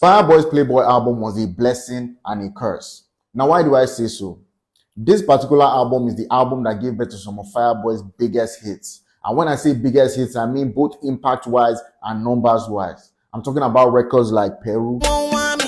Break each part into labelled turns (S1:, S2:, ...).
S1: FIREBOY'S Playboy album was a blessing and a curse. Now, why do I say so? This particular album is the album that gave birth to some of FIREBOY's biggest hits. And when I say biggest hits, I mean both impact-wise and numbers-wise. I'm talking about records like Peru. I'm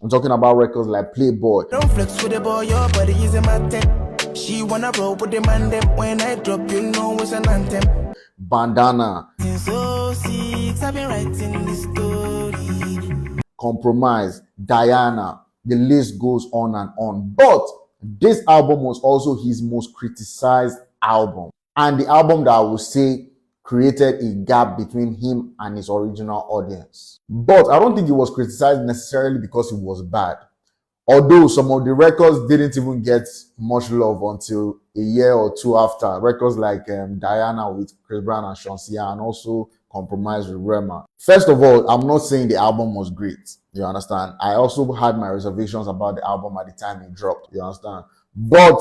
S1: talking about records like Playboy.
S2: Don't flex with the boy, your body is a matter. She wanna roll with the man them. When I drop, you know it's an anthem.
S1: Bandana.
S2: So six, I've been writing this story.
S1: Compromise. Diana. The list goes on and on. But this album was also his most criticized album. And the album that I would say created a gap between him and his original audience. But I don't think it was criticized necessarily because it was bad. Although some of the records didn't even get much love until a year or two after. Records like Diana with Chris Brown and Shansia, and also Compromise with Rema. First of all, I'm not saying the album was great. You understand? I also had my reservations about the album at the time it dropped. You understand? But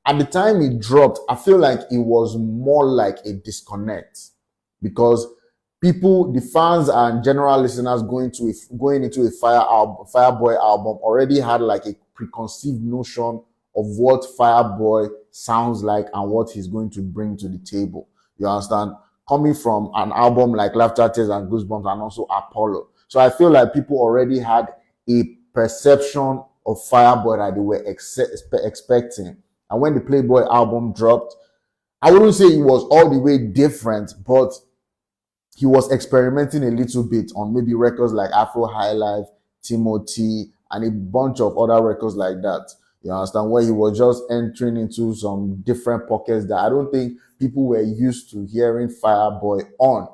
S1: at the time it dropped, I feel like it was more like a disconnect, because people, the fans and general listeners going into a Fireboy album already had like a preconceived notion of what Fireboy sounds like and what he's going to bring to the table. You understand? Coming from an album like Laughter, Tears and Goosebumps and also Apollo. So I feel like people already had a perception of Fireboy that they were expecting. And when the Playboy album dropped, I wouldn't say it was all the way different, but he was experimenting a little bit on maybe records like Afro High Life, Timothy, and a bunch of other records like that. You understand? Where he was just entering into some different pockets that I don't think people were used to hearing Fireboy on.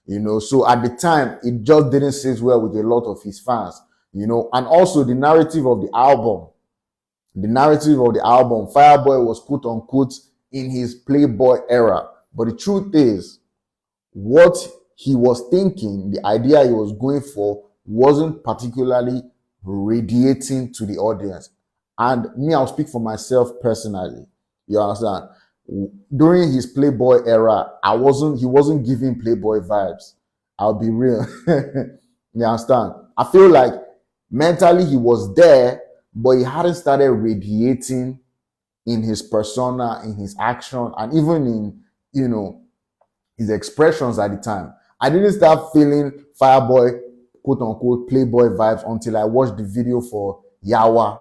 S1: You know, so at the time, it just didn't sit well with a lot of his fans. You know, and also the narrative of the album. Fireboy was quote unquote in his Playboy era. But the truth is, what he was thinking, the idea he was going for, wasn't particularly radiating to the audience. And me, I'll speak for myself personally. You understand? During his Playboy era, he wasn't giving Playboy vibes. I'll be real. You understand? I feel like mentally he was there, but he hadn't started radiating in his persona, in his action, and even in, you know, his expressions at the time. I didn't start feeling Fireboy, quote unquote, Playboy vibes until I watched the video for Yawa.